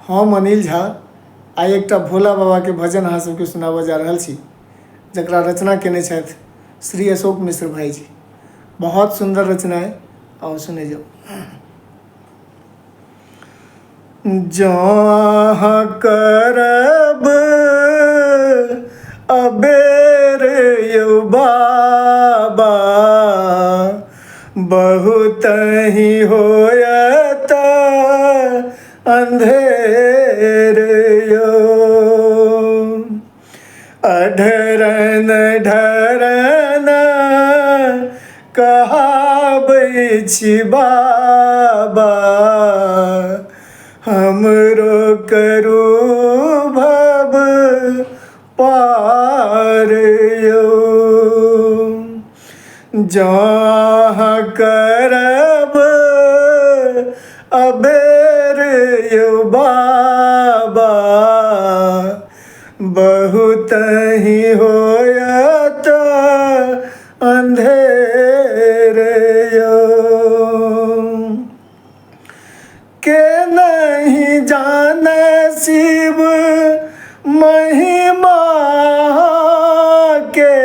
हम अनिल झा आइ एकटा भोला बाबा के भजन अहाँ सबके सुनाबऽ जा रहल छी, जकरा रचना केने छथि श्री अशोक मिश्र भाई जी। बहुत सुंदर रचना है, आओ सुने जाओ। जहाँ करब अबेर यौ बाबा, बहुत ही होयत अंधेर यो। अढरन ढरन कहाबै छी बाबा, हमरो करू भव पार यो। जहाँ करब अबेर यौ बाबा, बहुत ही होयत अंधेर यो। के नहीं जाने शिव महिमा के,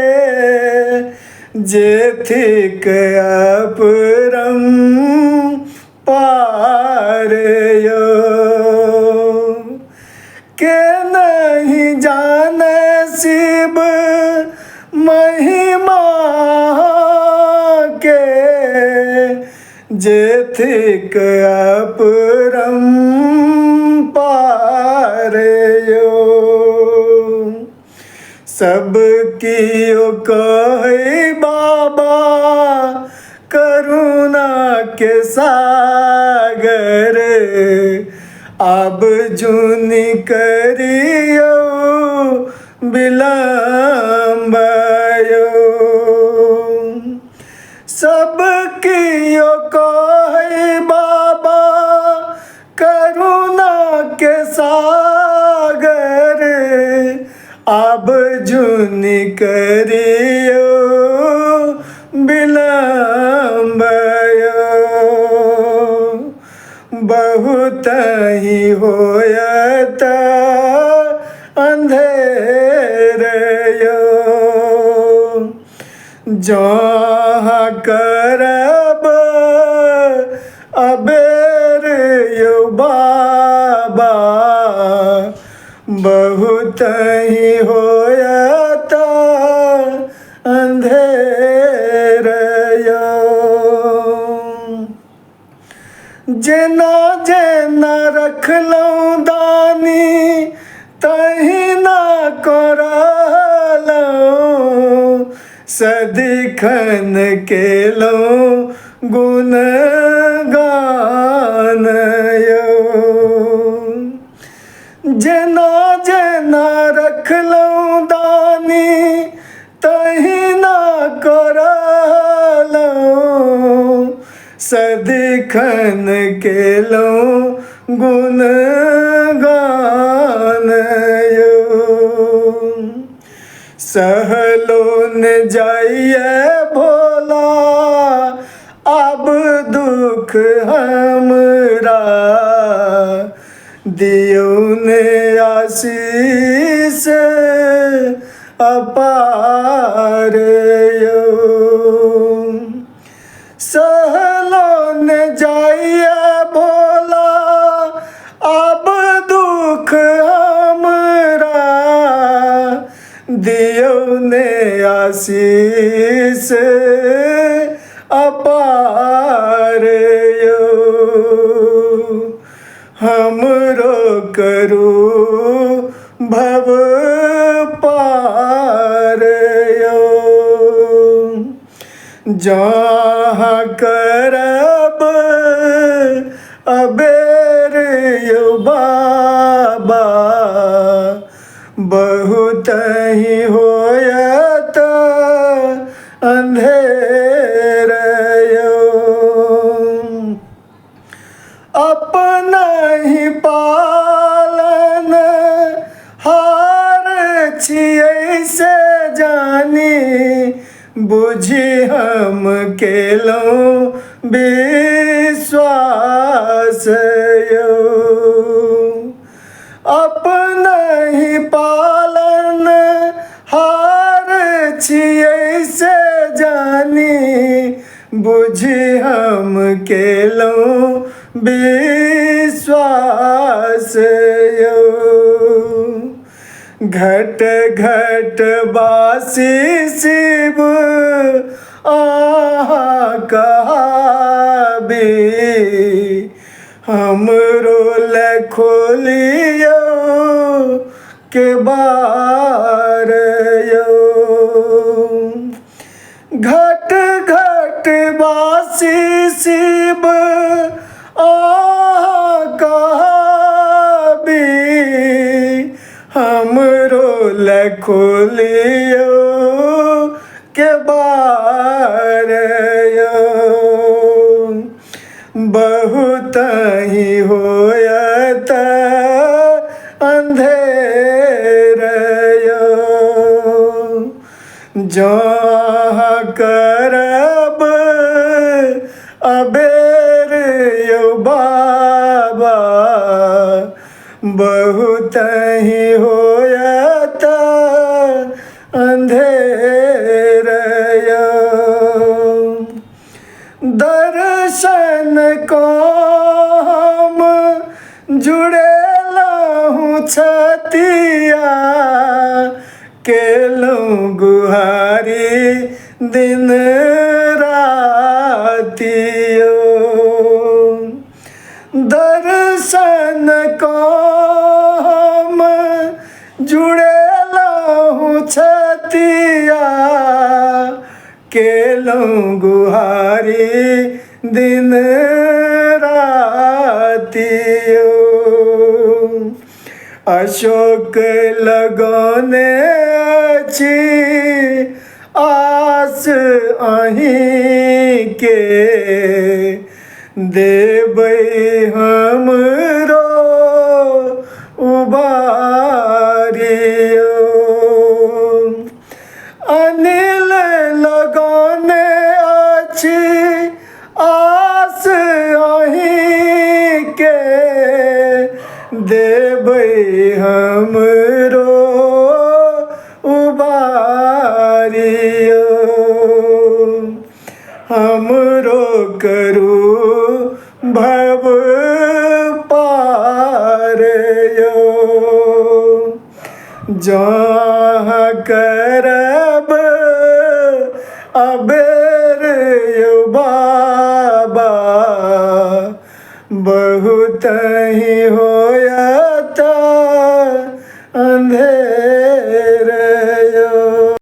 जेथिक अपरम पार यो। के नहीं जाने शिव महिमा के, जेथिक अपरम पार यो। सब कियो कहे बाबा करुणा के सागर, अब जुनि करियो विलम्ब यो। सब कियो कहे बाबा करुणा के सागर, अब जुनि करियो विलम्ब यो। बहुत ही होयत अंधेर यो। जहाँ करब अबेर यौ बाबा, बहुत ही होयत अंधेर यो। जेना जेना रखलहुँ दानी तहिना करलहुँ, सदिखन केलहुँ गुणगान यो। जेना जेना रखलहुँ दानी तहिना करलहुँ, सदिखन केलहुँ गुणगान यो। सहलो न जाइए भोला अब दुख हमरा, दियौ ने आशीष अपार यो। सहलो न जाइए भोला अब दुख हमरा, दियौ ने आशीष अपार यो। हमरो करू भव पार यो। जहाँ करब अबेर यौ बाबा, बहुत ही होयत अंधेर यो। अपना ही पालन हार छियै से जानी, बुझि हम केलहुँ विश्वास यो। यो घट घट बासी शिव आहा कहाबी हमरो खोलियो के बार यो घट घट बासी शिव आहा कहाबी हमरो खोलियो के बार यो बहुत ही होयत अंधेर यो जहाँ करब अबेर यो बाबा बहुत ही होयत अंधेर यो दर्शन को हम जुड़ेला हूँ छतिया केलूँ गुहारी दिन रातियो दर्शन को हम जुड़ेला हूँ छतिया केलूँ गुहारी दिन रातियो अशोक लगौने अछि आस अहीं के देबै हमरो उबारियो अनिल लगौने अछि आस अहीं के देबै हमरो उबारियो हमरो करू भव पार यो जहाँ करब अबेर यो बाबा बहुत ही होयत अंधेर